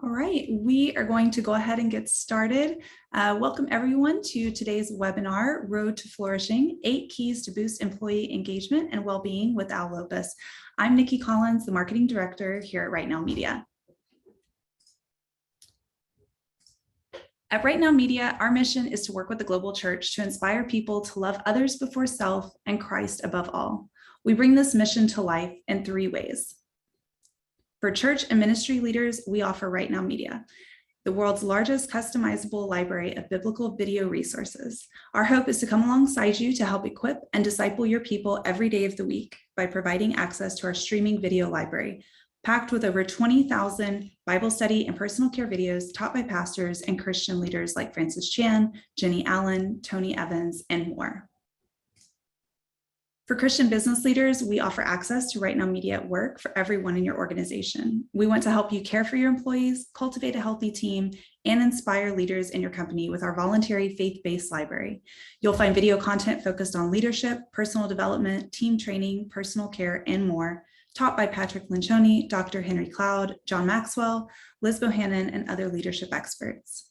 All right, we are going to go ahead and get started. Welcome everyone to today's webinar, Road to Flourishing, 8 Keys to Boost Employee Engagement and Wellbeing with Lopus. I'm Nikki Collins, the Marketing Director here at RightNow Media. At RightNow Media, our mission is to work with the global church to inspire people to love others before self and Christ above all. We bring this mission to life in 3 ways. For church and ministry leaders, we offer RightNow Media, the world's largest customizable library of biblical video resources. Our hope is to come alongside you to help equip and disciple your people every day of the week by providing access to our streaming video library, packed with over 20,000 Bible study and personal care videos taught by pastors and Christian leaders like Francis Chan, Jenny Allen, Tony Evans, and more. For Christian business leaders, we offer access to RightNow Media at work for everyone in your organization. We want to help you care for your employees, cultivate a healthy team, and inspire leaders in your company with our voluntary faith-based library. You'll find video content focused on leadership, personal development, team training, personal care, and more, taught by Patrick Lencioni, Dr. Henry Cloud, John Maxwell, Liz Bohannon, and other leadership experts.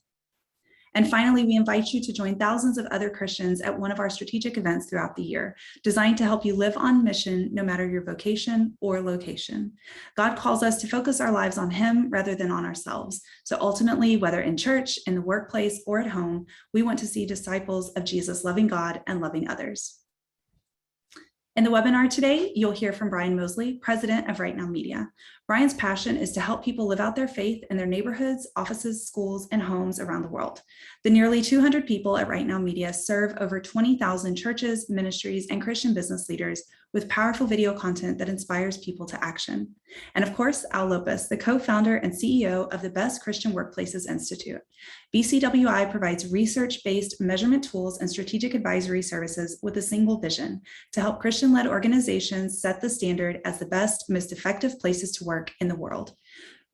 And finally, we invite you to join thousands of other Christians at one of our strategic events throughout the year, designed to help you live on mission, no matter your vocation or location. God calls us to focus our lives on Him rather than on ourselves. So ultimately, whether in church, in the workplace, or at home, we want to see disciples of Jesus loving God and loving others. In the webinar today, you'll hear from Brian Mosley, President of RightNow Media. Brian's passion is to help people live out their faith in their neighborhoods, offices, schools, and homes around the world. The nearly 200 people at RightNow Media serve over 20,000 churches, ministries, and Christian business leaders with powerful video content that inspires people to action. And of course, Lopus, the co-founder and CEO of the Best Christian Workplaces Institute. BCWI provides research-based measurement tools and strategic advisory services with a single vision: to help Christian-led organizations set the standard as the best, most effective places to work in the world.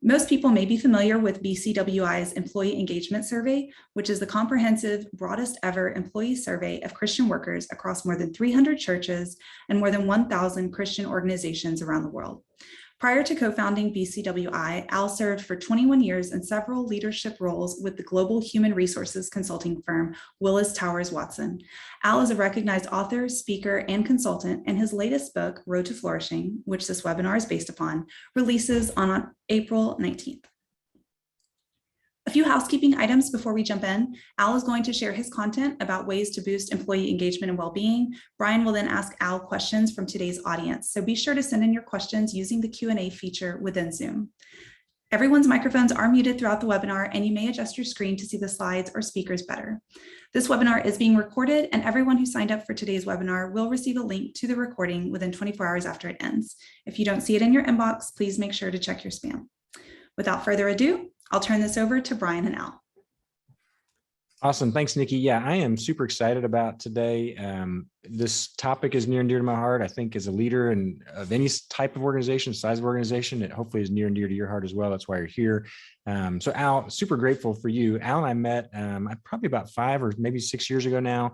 Most people may be familiar with BCWI's Employee Engagement Survey, which is the comprehensive, broadest ever employee survey of Christian workers across more than 300 churches and more than 1,000 Christian organizations around the world. Prior to co-founding BCWI, Al served for 21 years in several leadership roles with the global human resources consulting firm Willis Towers Watson. Al is a recognized author, speaker, and consultant, and his latest book, Road to Flourishing, which this webinar is based upon, releases on April 19th. A few housekeeping items before we jump in. Al is going to share his content about ways to boost employee engagement and well-being. Brian will then ask Al questions from today's audience. So be sure to send in your questions using the Q&A feature within Zoom. Everyone's microphones are muted throughout the webinar, and you may adjust your screen to see the slides or speakers better. This webinar is being recorded, and everyone who signed up for today's webinar will receive a link to the recording within 24 hours after it ends. If you don't see it in your inbox, please make sure to check your spam. Without further ado, I'll turn this over to Brian and Al. Awesome. Thanks, Nikki. Yeah, I am super excited about today. This topic is near and dear to my heart. I think as a leader and of any type of organization, size of organization, it hopefully is near and dear to your heart as well. That's why you're here. So Al, super grateful for you. Al and I met probably about 5 or maybe 6 years ago now.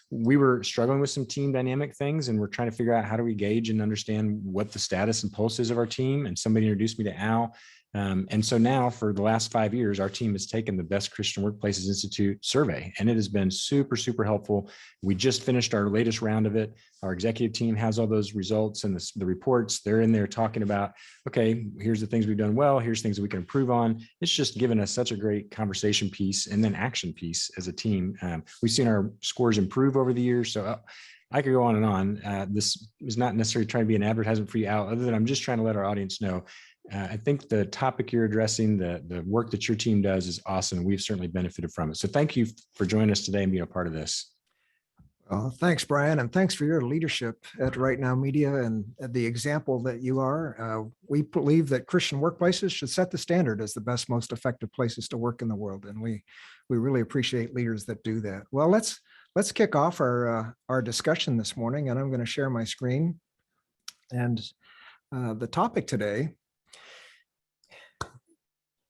We were struggling with some team dynamic things, and we're trying to figure out how do we gauge and understand what the status and pulse is of our team. And somebody introduced me to Al. And so now for the last 5 years, our team has taken the Best Christian Workplaces Institute survey, and it has been super, super helpful. We just finished our latest round of it. Our executive team has all those results and the reports. They're in there talking about, okay, here's the things we've done well. Here's things that we can improve on. It's just given us such a great conversation piece and then action piece as a team. We've seen our scores improve over the years. So I could go on and on. This is not necessarily trying to be an advertisement for you, Al, other than I'm just trying to let our audience know. I think the topic you're addressing, the work that your team does is awesome. We've certainly benefited from it. So thank you for joining us today and being a part of this. Well, thanks, Brian, and thanks for your leadership at RightNow Media and the example that you are. We believe that Christian workplaces should set the standard as the best, most effective places to work in the world, and we really appreciate leaders that do that. Well, let's kick off our discussion this morning, and I'm going to share my screen. And the topic today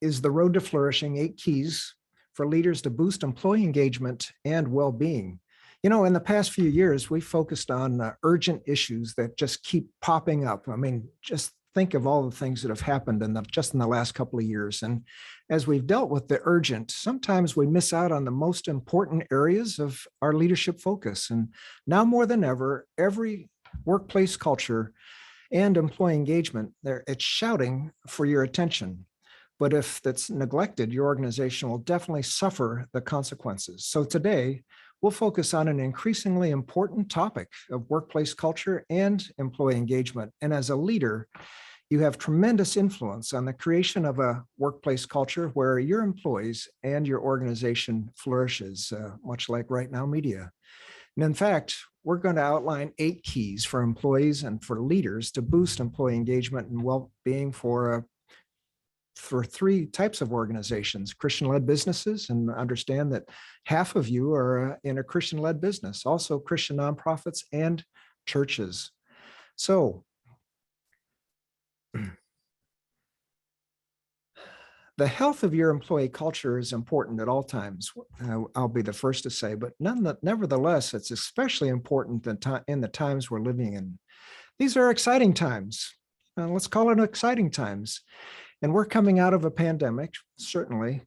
is the Road to Flourishing, 8 Keys for Leaders to Boost Employee Engagement and Well-Being. You know, in the past few years, we focused on urgent issues that just keep popping up. I mean, just think of all the things that have happened just in the last couple of years. And as we've dealt with the urgent, sometimes we miss out on the most important areas of our leadership focus. And now more than ever, every workplace culture and employee engagement, it's shouting for your attention. But if that's neglected, your organization will definitely suffer the consequences. So today, we'll focus on an increasingly important topic of workplace culture and employee engagement. And as a leader, you have tremendous influence on the creation of a workplace culture where your employees and your organization flourishes, much like RightNow Media. And in fact, we're going to outline 8 keys for employees and for leaders to boost employee engagement and well-being for 3 types of organizations: Christian-led businesses, and understand that half of you are in a Christian-led business, also Christian nonprofits and churches. So the health of your employee culture is important at all times. I'll be the first to say, but nevertheless, it's especially important in the times we're living in. These are exciting times. Let's call it exciting times. And we're coming out of a pandemic, certainly.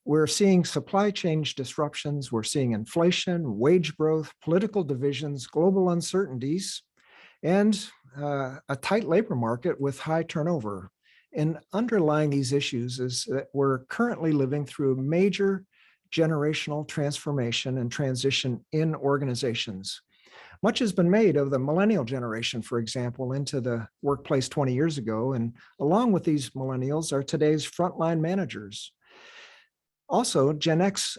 We're seeing supply chain disruptions. We're seeing inflation, wage growth, political divisions, global uncertainties, and a tight labor market with high turnover. And underlying these issues is that we're currently living through a major generational transformation and transition in organizations. Much has been made of the millennial generation, for example, into the workplace 20 years ago. And along with these millennials are today's frontline managers. Also, Gen X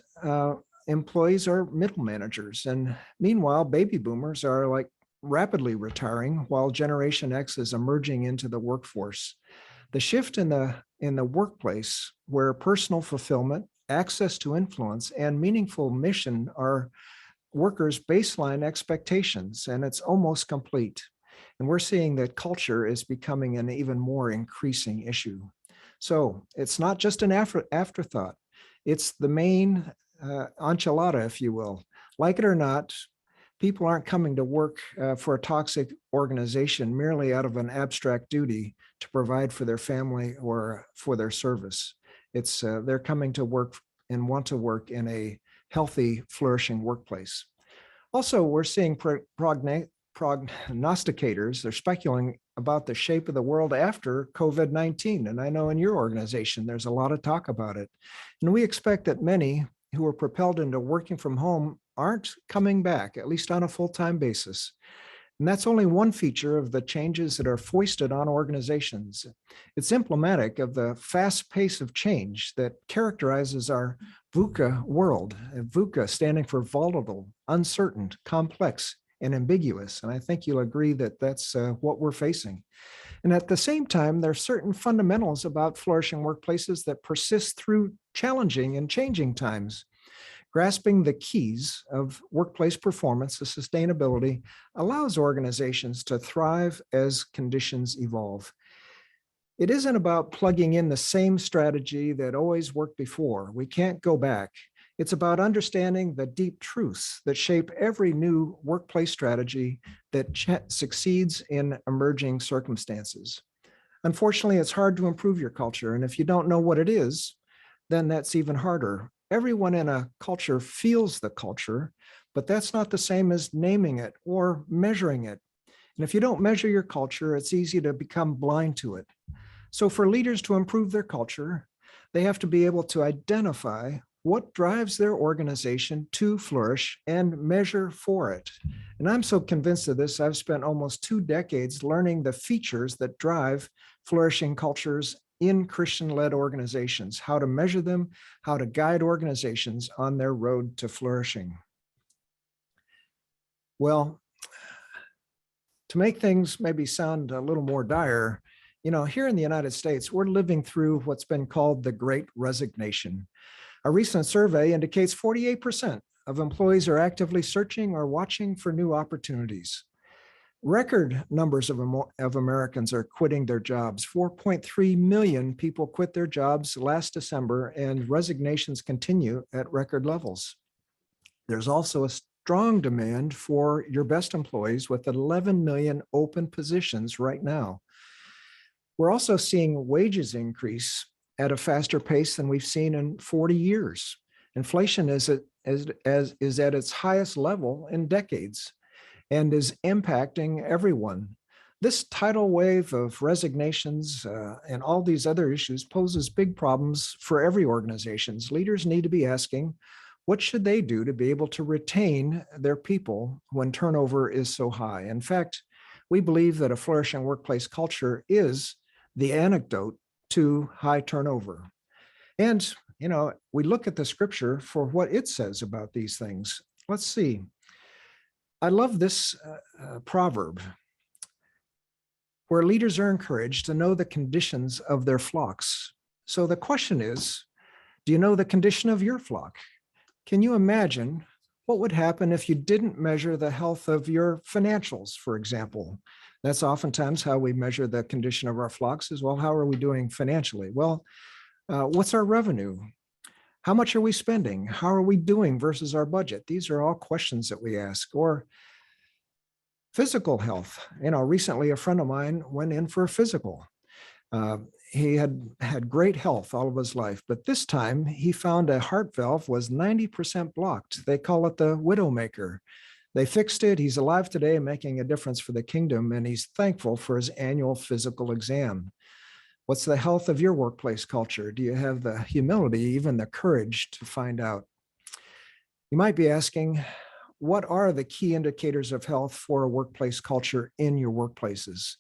employees are middle managers. And meanwhile, baby boomers are like rapidly retiring while Generation X is emerging into the workforce. The shift in the workplace, where personal fulfillment, access to influence, and meaningful mission are workers' baseline expectations, and it's almost complete. And we're seeing that culture is becoming an even more increasing issue. So it's not just an afterthought. It's the main enchilada, if you will. Like it or not, people aren't coming to work for a toxic organization merely out of an abstract duty to provide for their family or for their service. It's they're coming to work and want to work in a healthy, flourishing workplace. Also, we're seeing prognosticators. They're speculating about the shape of the world after COVID-19. And I know in your organization, there's a lot of talk about it. And we expect that many who are propelled into working from home aren't coming back, at least on a full-time basis. And that's only one feature of the changes that are foisted on organizations. It's emblematic of the fast pace of change that characterizes our VUCA world. VUCA standing for volatile, uncertain, complex, and ambiguous. And I think you'll agree that that's what we're facing. And at the same time, there are certain fundamentals about flourishing workplaces that persist through challenging and changing times. Grasping the keys of workplace performance and sustainability allows organizations to thrive as conditions evolve. It isn't about plugging in the same strategy that always worked before. We can't go back. It's about understanding the deep truths that shape every new workplace strategy that succeeds in emerging circumstances. Unfortunately, it's hard to improve your culture. And if you don't know what it is, then that's even harder. Everyone in a culture feels the culture, but that's not the same as naming it or measuring it. And if you don't measure your culture, it's easy to become blind to it. So for leaders to improve their culture, they have to be able to identify what drives their organization to flourish and measure for it. And I'm so convinced of this, I've spent almost 2 decades learning the features that drive flourishing cultures in Christian-led organizations, how to measure them, how to guide organizations on their road to flourishing. Well, to make things maybe sound a little more dire, here in the United States, we're living through what's been called the Great Resignation. A recent survey indicates 48% of employees are actively searching or watching for new opportunities. Record numbers of Americans are quitting their jobs. 4.3 million people quit their jobs last December, and resignations continue at record levels. There's also a strong demand for your best employees with 11 million open positions right now. We're also seeing wages increase at a faster pace than we've seen in 40 years. Inflation is at its highest level in decades and is impacting everyone. This tidal wave of resignations and all these other issues poses big problems for every organization. Leaders need to be asking, what should they do to be able to retain their people when turnover is so high? In fact, we believe that a flourishing workplace culture is the antidote to high turnover. And, we look at the scripture for what it says about these things. Let's see. I love this proverb where leaders are encouraged to know the conditions of their flocks. So the question is, do you know the condition of your flock? Can you imagine what would happen if you didn't measure the health of your financials, for example? That's oftentimes how we measure the condition of our flocks as well. How are we doing financially? Well, what's our revenue? How much are we spending? How are we doing versus our budget? These are all questions that we ask. Or physical health. Recently a friend of mine went in for a physical. He had great health all of his life, but this time he found a heart valve was 90% blocked. They call it the widowmaker. They fixed it. He's alive today, making a difference for the kingdom, and he's thankful for his annual physical exam. What's the health of your workplace culture? Do you have the humility, even the courage to find out? You might be asking, what are the key indicators of health for a workplace culture in your workplaces?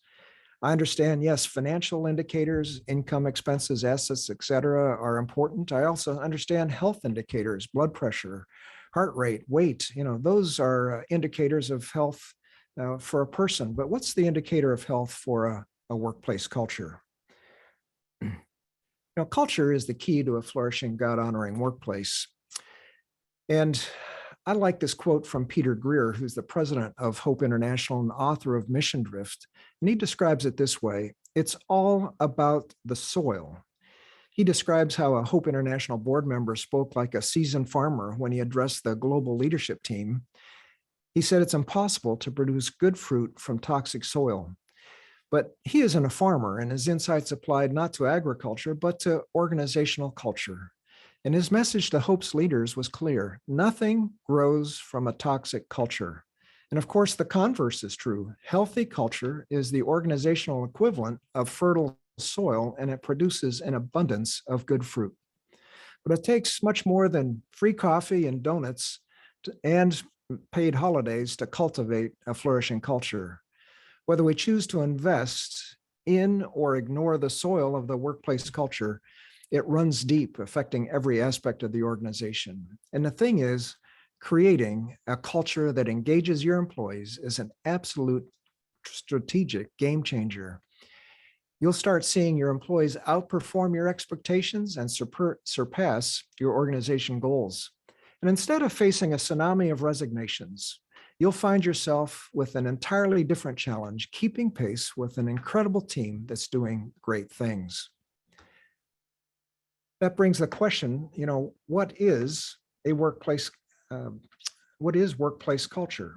I understand, yes, financial indicators, income, expenses, assets, et cetera, are important. I also understand health indicators, blood pressure, heart rate, weight. Those are indicators of health for a person. But what's the indicator of health for a workplace culture? Culture is the key to a flourishing, God-honoring workplace. And I like this quote from Peter Greer, who's the president of Hope International and author of Mission Drift. And he describes it this way: it's all about the soil. He describes how a Hope International board member spoke like a seasoned farmer when he addressed the global leadership team. He said it's impossible to produce good fruit from toxic soil. But he isn't a farmer, and his insights applied not to agriculture, but to organizational culture. And his message to Hope's leaders was clear: nothing grows from a toxic culture. And of course, the converse is true. Healthy culture is the organizational equivalent of fertile soil, and it produces an abundance of good fruit. But it takes much more than free coffee and donuts and paid holidays to cultivate a flourishing culture. Whether we choose to invest in or ignore the soil of the workplace culture, it runs deep, affecting every aspect of the organization. And the thing is, creating a culture that engages your employees is an absolute strategic game changer. You'll start seeing your employees outperform your expectations and surpass your organization goals. And instead of facing a tsunami of resignations, you'll find yourself with an entirely different challenge, keeping pace with an incredible team that's doing great things. That brings the question, what is workplace culture?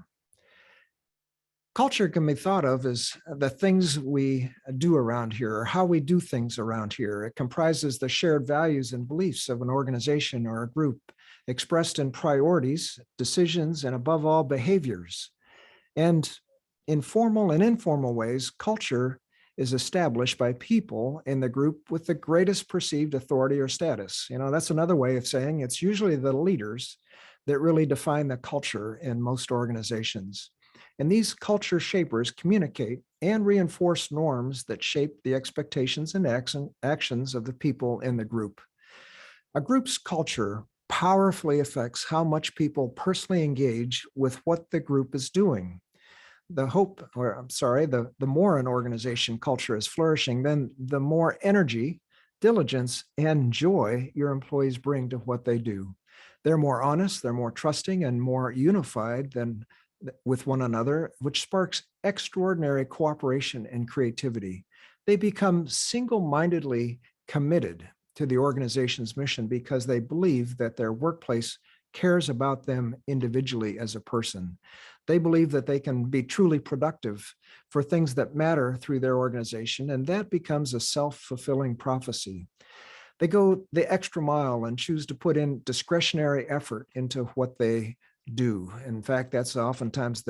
Culture can be thought of as the things we do around here, or how we do things around here. It comprises the shared values and beliefs of an organization or a group, expressed in priorities, decisions, and above all, behaviors. And in formal and informal ways, culture is established by people in the group with the greatest perceived authority or status. That's another way of saying it's usually the leaders that really define the culture in most organizations. And these culture shapers communicate and reinforce norms that shape the expectations and actions of the people in the group. A group's culture powerfully affects how much people personally engage with what the group is doing. The more an organization culture is flourishing, then the more energy, diligence, and joy your employees bring to what they do. They're more honest, they're more trusting, and more unified with one another, which sparks extraordinary cooperation and creativity. They become single-mindedly committed to the organization's mission because they believe that their workplace cares about them individually as a person. They believe that they can be truly productive for things that matter through their organization, and that becomes a self-fulfilling prophecy. They go the extra mile and choose to put in discretionary effort into what they do. In fact, that's oftentimes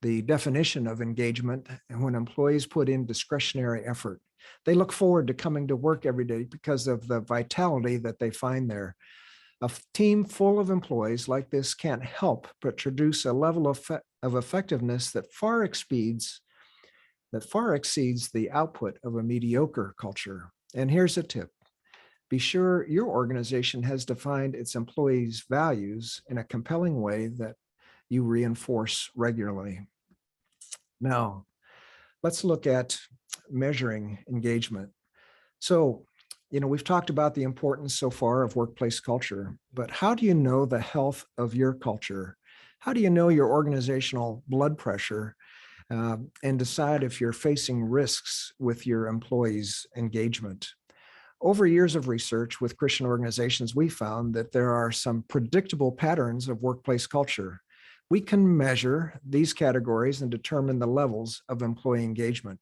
the definition of engagement. And when employees put in discretionary effort, they look forward to coming to work every day because of the vitality that they find there. A team full of employees like this can't help but produce a level of effectiveness that far exceeds the output of a mediocre culture. And here's a tip. Be sure your organization has defined its employees' values in a compelling way that you reinforce regularly. Now, let's look at measuring engagement. So, we've talked about the importance so far of workplace culture, but how do you know the health of your culture? How do you know your organizational blood pressure and decide if you're facing risks with your employees' engagement? Over years of research with Christian organizations, we found that there are some predictable patterns of workplace culture. We can measure these categories and determine the levels of employee engagement.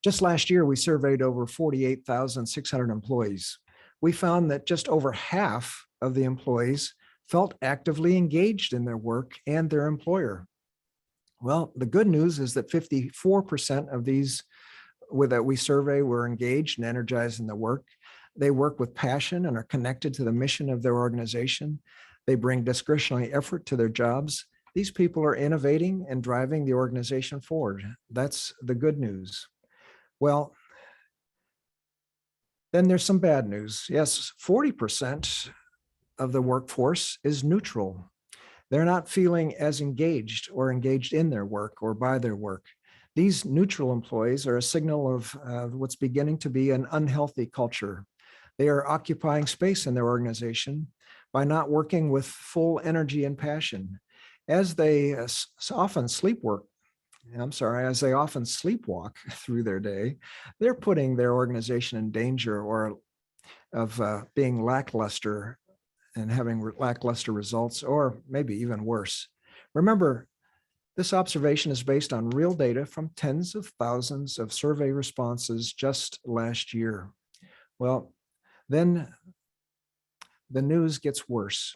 Just last year, we surveyed over 48,600 employees. We found that just over half of the employees felt actively engaged in their work and their employer. Well, the good news is that 54% of these that we survey were engaged and energized in the work. They work with passion and are connected to the mission of their organization. They bring discretionary effort to their jobs. These people are innovating and driving the organization forward. That's the good news. Well, then there's some bad news. Yes, 40% of the workforce is neutral. They're not feeling as engaged or engaged in their work or by their work. These neutral employees are a signal of what's beginning to be an unhealthy culture. They are occupying space in their organization by not working with full energy and passion. As they often sleepwalk through their day, they're putting their organization in danger or of being lackluster and having lackluster results, or maybe even worse. Remember, this observation is based on real data from tens of thousands of survey responses just last year. Well, then the news gets worse.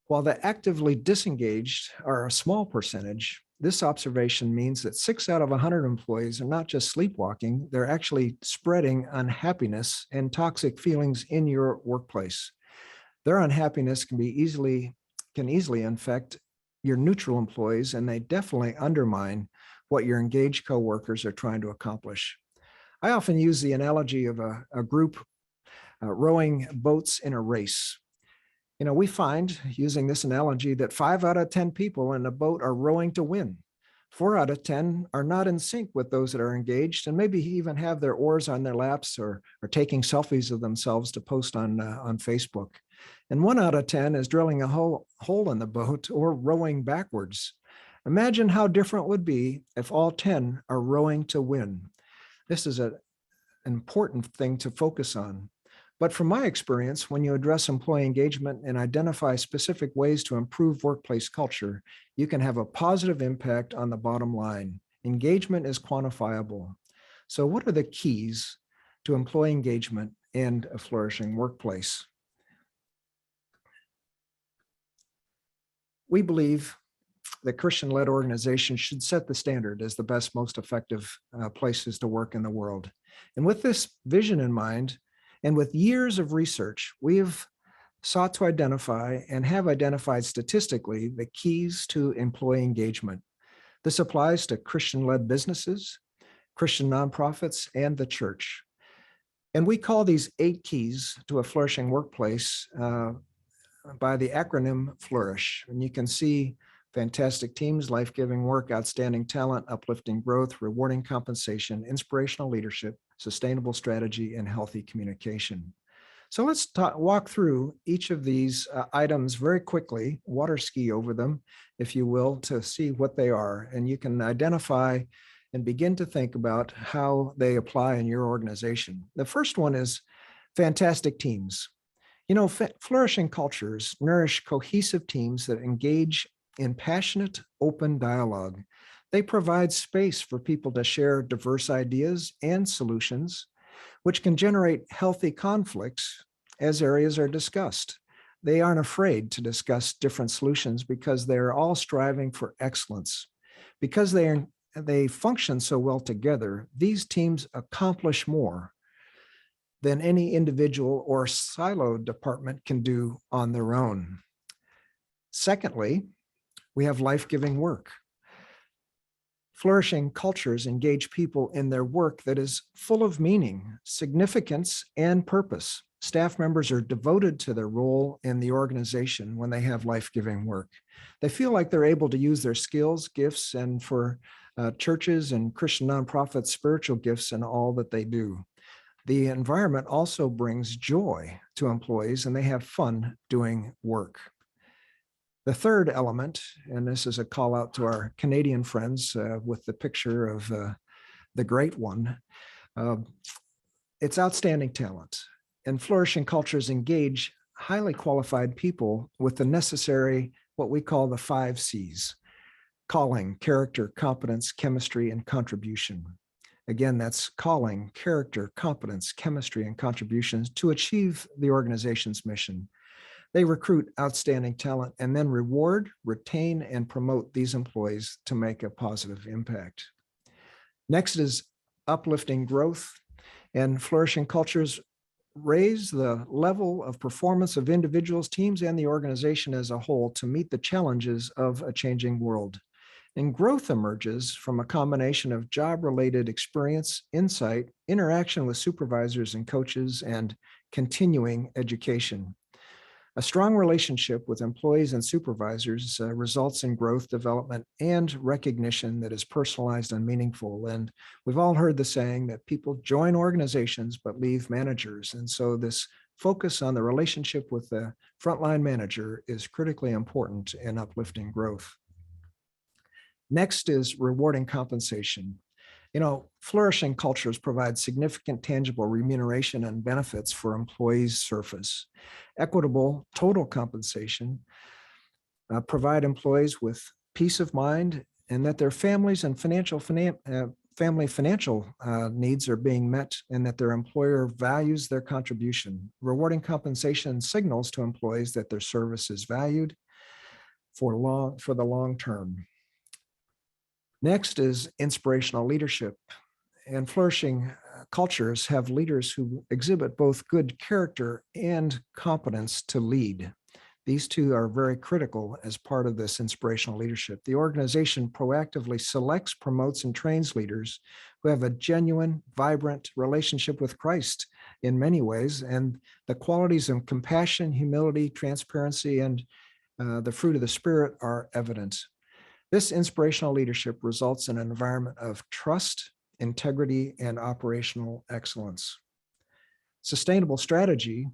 While the actively disengaged are a small percentage, this observation means that 6 out of 100 employees are not just sleepwalking, they're actually spreading unhappiness and toxic feelings in your workplace. Their unhappiness can easily infect your neutral employees, and they definitely undermine what your engaged coworkers are trying to accomplish. I often use the analogy of a group rowing boats in a race. We find, using this analogy, that 5 out of 10 people in a boat are rowing to win. 4 out of 10 are not in sync with those that are engaged, and maybe even have their oars on their laps or are taking selfies of themselves to post on Facebook. And 1 out of 10 is drilling a hole in the boat or rowing backwards. Imagine how different it would be if all 10 are rowing to win. This is an important thing to focus on. But from my experience, when you address employee engagement and identify specific ways to improve workplace culture, you can have a positive impact on the bottom line. Engagement is quantifiable. So what are the keys to employee engagement and a flourishing workplace? We believe that Christian-led organizations should set the standard as the best, most effective places to work in the world. And with this vision in mind, and with years of research, we have sought to identify and have identified statistically the keys to employee engagement. This applies to Christian-led businesses, Christian nonprofits, and the church. And we call these 8 keys to a flourishing workplace by the acronym Flourish. And you can see fantastic teams, life-giving work, outstanding talent, uplifting growth, rewarding compensation, inspirational leadership, sustainable strategy, and healthy communication. So let's walk through each of these items very quickly, water ski over them, if you will, to see what they are. And you can identify and begin to think about how they apply in your organization. The first one is fantastic teams. You know, flourishing cultures nourish cohesive teams that engage in passionate, open dialogue. They provide space for people to share diverse ideas and solutions, which can generate healthy conflicts as areas are discussed. They aren't afraid to discuss different solutions because they're all striving for excellence. Because they function so well together, these teams accomplish more than any individual or siloed department can do on their own. Secondly, we have life-giving work. Flourishing cultures engage people in their work that is full of meaning, significance, and purpose. Staff members are devoted to their role in the organization when they have life-giving work. They feel like they're able to use their skills, gifts, and for churches and Christian nonprofits, spiritual gifts in all that they do. The environment also brings joy to employees, and they have fun doing work. The third element, and this is a call out to our Canadian friends with the picture of the great one, it's outstanding talent. And flourishing cultures engage highly qualified people with the necessary, what we call the 5 C's: calling, character, competence, chemistry, and contribution. Again, that's calling, character, competence, chemistry, and contributions to achieve the organization's mission. They recruit outstanding talent and then reward, retain, and promote these employees to make a positive impact. Next is uplifting growth, and flourishing cultures raise the level of performance of individuals, teams, and the organization as a whole to meet the challenges of a changing world. And growth emerges from a combination of job-related experience, insight, interaction with supervisors and coaches, and continuing education. A strong relationship with employees and supervisors results in growth, development, and recognition that is personalized and meaningful. And we've all heard the saying that people join organizations but leave managers. And so this focus on the relationship with the frontline manager is critically important in uplifting growth. Next is rewarding compensation. You know, flourishing cultures provide significant tangible remuneration and benefits for employees' surface. Equitable total compensation provide employees with peace of mind and that their families and family financial needs are being met and that their employer values their contribution. Rewarding compensation signals to employees that their service is valued for the long term. Next is inspirational leadership. And flourishing cultures have leaders who exhibit both good character and competence to lead. These two are very critical as part of this inspirational leadership. The organization proactively selects, promotes, and trains leaders who have a genuine, vibrant relationship with Christ in many ways, and the qualities of compassion, humility, transparency, and the fruit of the Spirit are evident. This inspirational leadership results in an environment of trust, integrity, and operational excellence. Sustainable strategy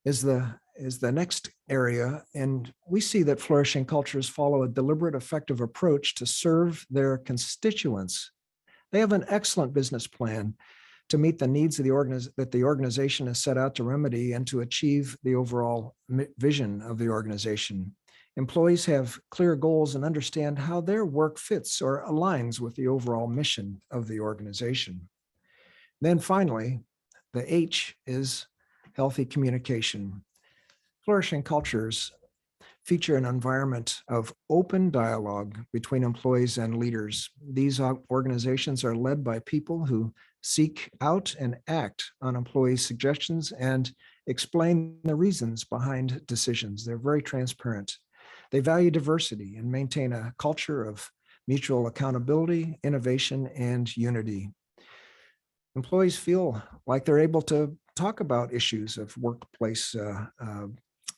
is the next area, and we see that flourishing cultures follow a deliberate, effective approach to serve their constituents. They have an excellent business plan to meet the needs of that the organization has set out to remedy and to achieve the overall vision of the organization. Employees have clear goals and understand how their work fits or aligns with the overall mission of the organization. Then finally, the H is healthy communication. Flourishing cultures feature an environment of open dialogue between employees and leaders. These organizations are led by people who seek out and act on employees' suggestions and explain the reasons behind decisions. They're very transparent. They value diversity and maintain a culture of mutual accountability, innovation, and unity. Employees feel like they're able to talk about issues of workplace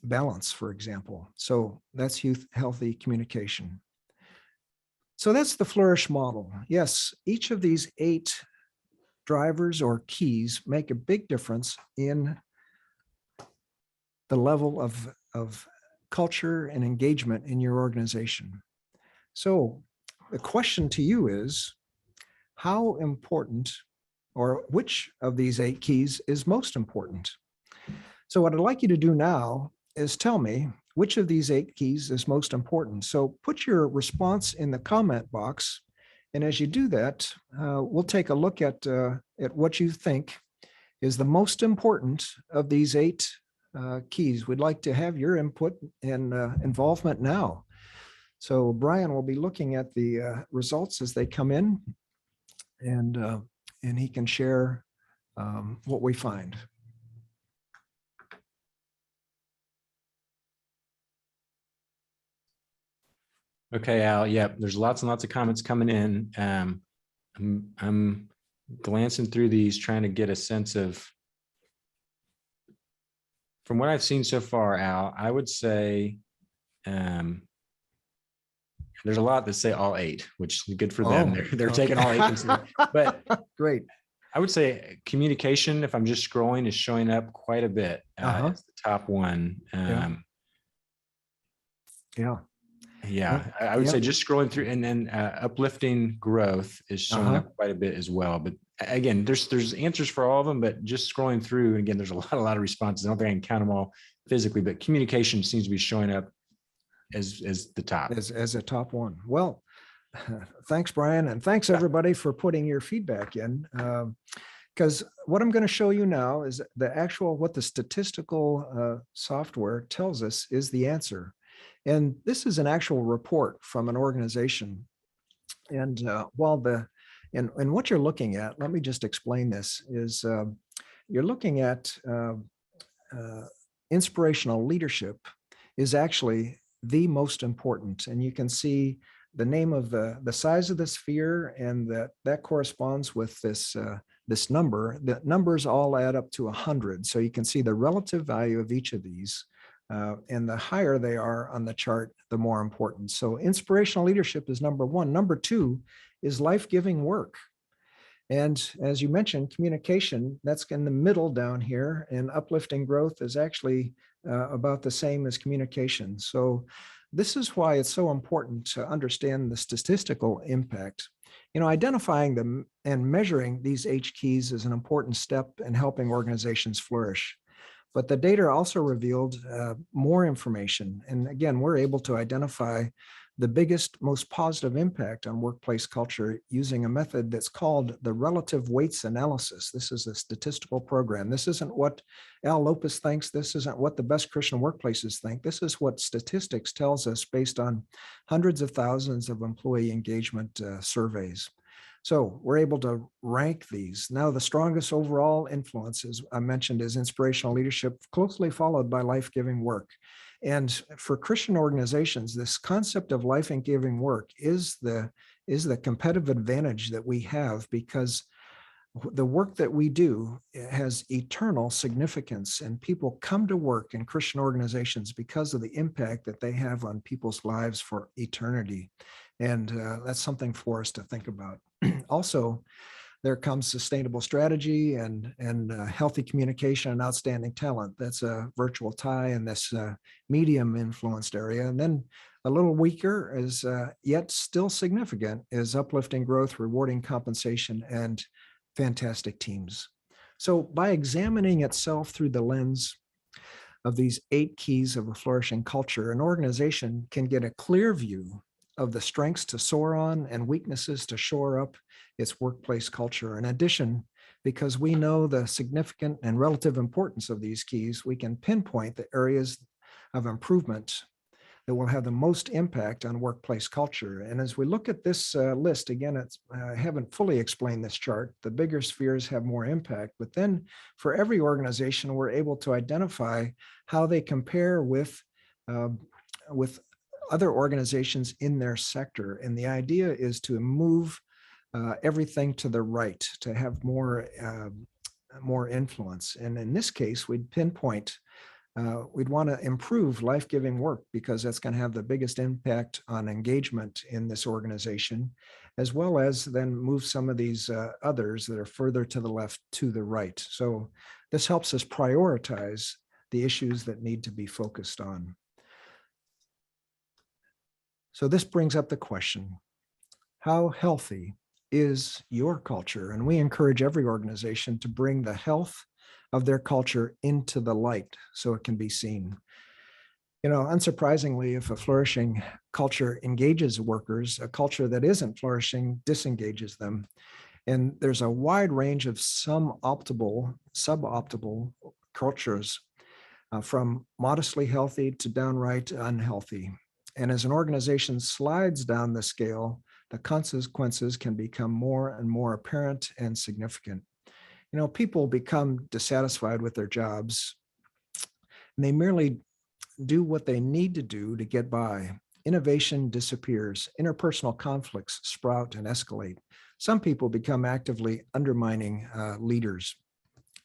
balance, for example. So that's healthy communication. So that's the Flourish model. Yes, each of these 8 drivers or keys make a big difference in the level of culture and engagement in your organization. So the question to you is, how important or which of these 8 keys is most important? So what I'd like you to do now is tell me which of these 8 keys is most important. So put your response in the comment box. And as you do that, we'll take a look at what you think is the most important of these 8 keys. We'd like to have your input and involvement now. So Brian will be looking at the results as they come in, and he can share what we find. Okay, Al. Yep, there's lots and lots of comments coming in. I'm glancing through these, trying to get a sense of, from what I've seen so far, Al, I would say there's a lot that say all 8, which is good for them. They're okay. taking all 8. But great. I would say communication, if I'm just scrolling, is showing up quite a bit as the top one. Yeah. I would say just scrolling through, and then uplifting growth is showing up quite a bit as well. But again, there's answers for all of them, but just scrolling through, and again, there's a lot of responses. I don't think I can count them all physically, but communication seems to be showing up as the top. As a top one. Well, thanks, Brian, and thanks everybody for putting your feedback in. Because what I'm going to show you now is what the statistical software tells us is the answer. And this is an actual report from an organization. And and what you're looking at, let me just explain this, is you're looking at inspirational leadership is actually the most important. And you can see the name of the size of the sphere, and that corresponds with this number. The numbers all add up to 100. So you can see the relative value of each of these. And the higher they are on the chart, the more important. So inspirational leadership is number 1. Number 2 is life-giving work. And as you mentioned, communication, that's in the middle down here, and uplifting growth is actually about the same as communication. So this is why it's so important to understand the statistical impact. Identifying them and measuring these H keys is an important step in helping organizations flourish. But the data also revealed more information. And again, we're able to identify the biggest, most positive impact on workplace culture using a method that's called the relative weights analysis. This is a statistical program. This isn't what Al Lopus thinks. This isn't what the best Christian workplaces think. This is what statistics tells us based on hundreds of thousands of employee engagement surveys. So we're able to rank these. Now, the strongest overall influence, as I mentioned, is inspirational leadership, closely followed by life-giving work. And for Christian organizations, this concept of life-giving work is the competitive advantage that we have, because the work that we do has eternal significance, and people come to work in Christian organizations because of the impact that they have on people's lives for eternity. And that's something for us to think about. Also, there comes sustainable strategy and healthy communication and outstanding talent. That's a virtual tie in this medium influenced area. And then a little weaker is yet still significant is uplifting growth, rewarding compensation, and fantastic teams. So by examining itself through the lens of these 8 keys of a flourishing culture, an organization can get a clear view of the strengths to soar on and weaknesses to shore up its workplace culture. In addition, because we know the significant and relative importance of these keys, we can pinpoint the areas of improvement that will have the most impact on workplace culture. And as we look at this list, again, I haven't fully explained this chart. The bigger spheres have more impact, but then for every organization, we're able to identify how they compare with other organizations in their sector. And the idea is to move everything to the right, to have more influence. And in this case, we'd pinpoint, we'd want to improve life-giving work, because that's going to have the biggest impact on engagement in this organization, as well as then move some of these others that are further to the left to the right. So this helps us prioritize the issues that need to be focused on. So this brings up the question, how healthy is your culture? And we encourage every organization to bring the health of their culture into the light so it can be seen. You know, unsurprisingly, if a flourishing culture engages workers, a culture that isn't flourishing disengages them. And there's a wide range of suboptimal cultures, from modestly healthy to downright unhealthy. And as an organization slides down the scale, the consequences can become more and more apparent and significant. You know, people become dissatisfied with their jobs, and they merely do what they need to do to get by. Innovation disappears. Interpersonal conflicts sprout and escalate. Some people become actively undermining leaders.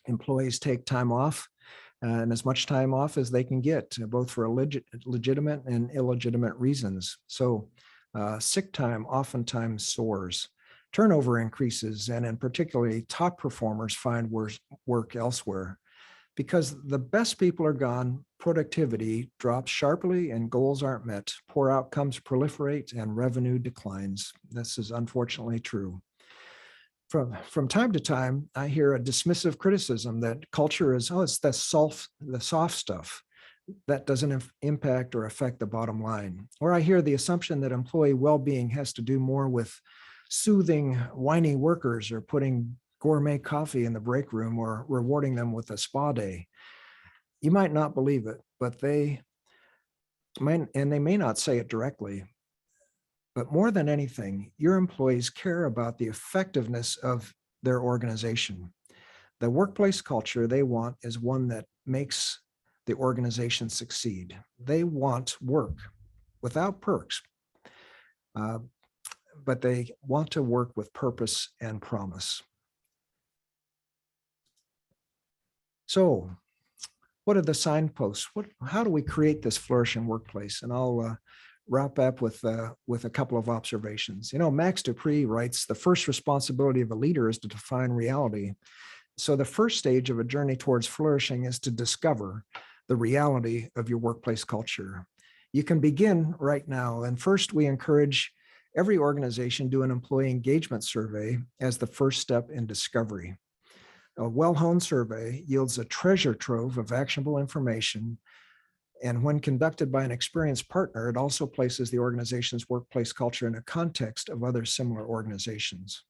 Employees take time off, and as much time off as they can get, both for legitimate and illegitimate reasons. So sick time oftentimes soars. Turnover increases, and in particularly top performers find work elsewhere. Because the best people are gone, productivity drops sharply and goals aren't met. Poor outcomes proliferate and revenue declines. This is unfortunately true. From time to time, I hear a dismissive criticism that culture is, oh, it's the soft stuff that doesn't impact or affect the bottom line. Or I hear the assumption that employee well-being has to do more with soothing whiny workers or putting gourmet coffee in the break room or rewarding them with a spa day. You might not believe it, but they may not say it directly. But more than anything, your employees care about the effectiveness of their organization. The workplace culture they want is one that makes the organization succeed. They want work without perks, but they want to work with purpose and promise. So, what are the signposts? How do we create this flourishing workplace? And I'll wrap up with a couple of observations. You know, Max Dupree writes, the first responsibility of a leader is to define reality. So the first stage of a journey towards flourishing is to discover the reality of your workplace culture. You can begin right now. And first, we encourage every organization do an employee engagement survey as the first step in discovery. A well-honed survey yields a treasure trove of actionable information. And when conducted by an experienced partner, it also places the organization's workplace culture in a context of other similar organizations.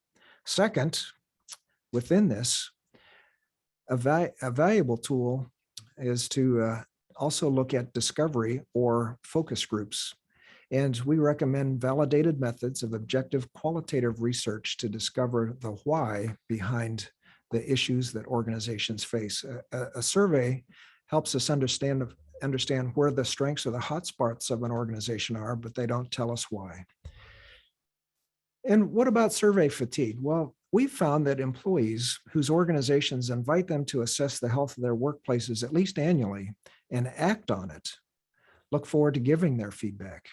Second, within this, a valuable tool is to also look at discovery or focus groups. And we recommend validated methods of objective qualitative research to discover the why behind the issues that organizations face. A survey helps us understand where the strengths or the hotspots of an organization are, but they don't tell us why. And what about survey fatigue? Well, we've found that employees whose organizations invite them to assess the health of their workplaces at least annually and act on it look forward to giving their feedback.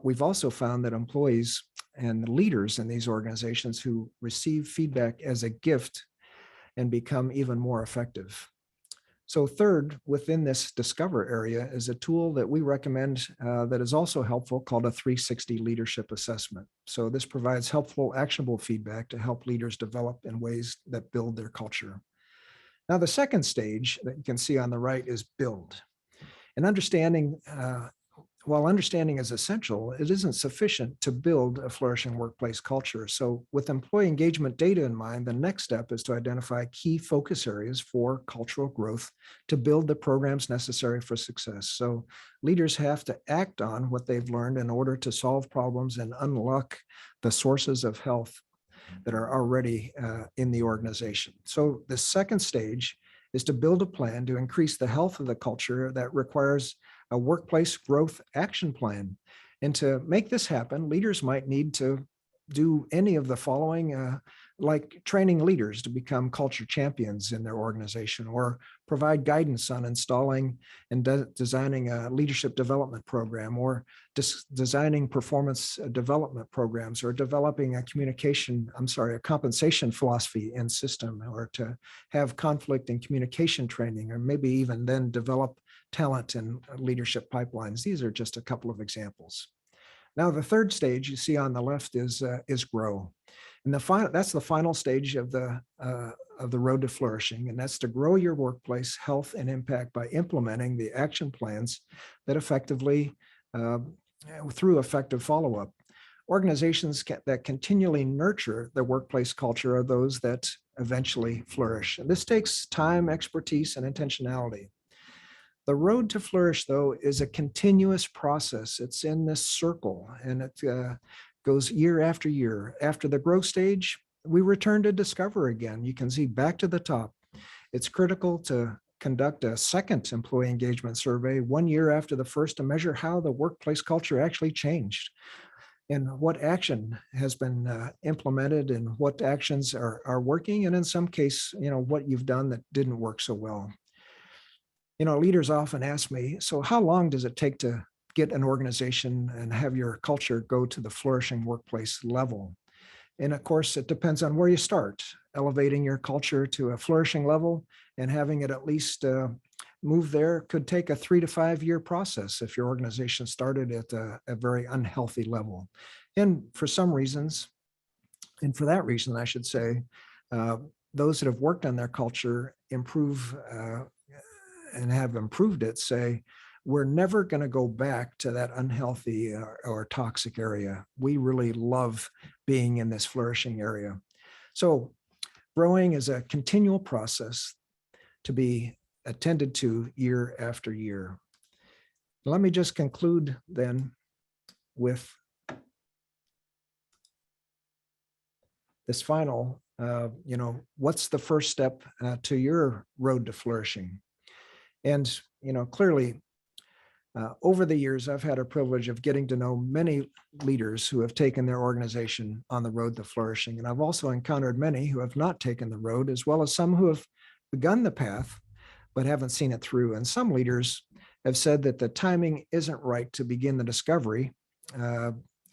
We've also found that employees and leaders in these organizations who receive feedback as a gift and become even more effective. So third, within this discover area is a tool that we recommend that is also helpful called a 360 leadership assessment. So this provides helpful, actionable feedback to help leaders develop in ways that build their culture. Now, the second stage that you can see on the right is build. And understanding, while understanding is essential, it isn't sufficient to build a flourishing workplace culture. So with employee engagement data in mind, the next step is to identify key focus areas for cultural growth to build the programs necessary for success. So leaders have to act on what they've learned in order to solve problems and unlock the sources of health that are already in the organization. So the second stage is to build a plan to increase the health of the culture that requires a workplace growth action plan. And to make this happen, leaders might need to do any of the following, like training leaders to become culture champions in their organization, or provide guidance on installing and designing a leadership development program, or designing performance development programs, or developing a compensation philosophy and system, or to have conflict and communication training, or maybe even then develop talent and leadership pipelines. These are just a couple of examples. Now, the third stage you see on the left is grow. And that's the final stage of the road to flourishing, and that's to grow your workplace health and impact by implementing the action plans that effectively, through effective follow-up. Organizations that continually nurture their workplace culture are those that eventually flourish. And this takes time, expertise, and intentionality. The road to flourish, though, is a continuous process. It's in this circle, and it goes year after year. After the growth stage, we return to discover again. You can see back to the top. It's critical to conduct a second employee engagement survey 1 year after the first to measure how the workplace culture actually changed and what action has been implemented and what actions are working. And in some case, what you've done that didn't work so well. Leaders often ask me, so how long does it take to get an organization and have your culture go to the flourishing workplace level? And of course, it depends on where you start. Elevating your culture to a flourishing level and having it at least move there could take a 3 to 5 year process if your organization started at a very unhealthy level. And for some reasons, and for that reason, I should say, those that have worked on their culture improve and have improved it say, we're never going to go back to that unhealthy or toxic area. We really love being in this flourishing area. So growing is a continual process to be attended to year after year. Let me just conclude then with this final, what's the first step to your road to flourishing? And, clearly, over the years, I've had a privilege of getting to know many leaders who have taken their organization on the road to flourishing. And I've also encountered many who have not taken the road, as well as some who have begun the path, but haven't seen it through. And some leaders have said that the timing isn't right to begin the discovery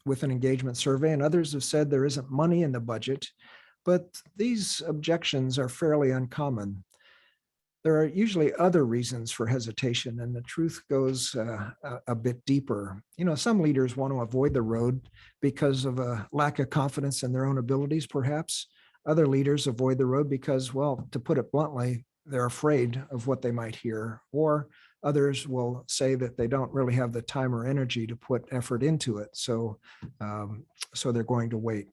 with an engagement survey. And others have said there isn't money in the budget, but these objections are fairly uncommon. There are usually other reasons for hesitation, and the truth goes a bit deeper. Some leaders want to avoid the road because of a lack of confidence in their own abilities, perhaps. Other leaders avoid the road because, well, to put it bluntly, they're afraid of what they might hear. Or others will say that they don't really have the time or energy to put effort into it, so they're going to wait.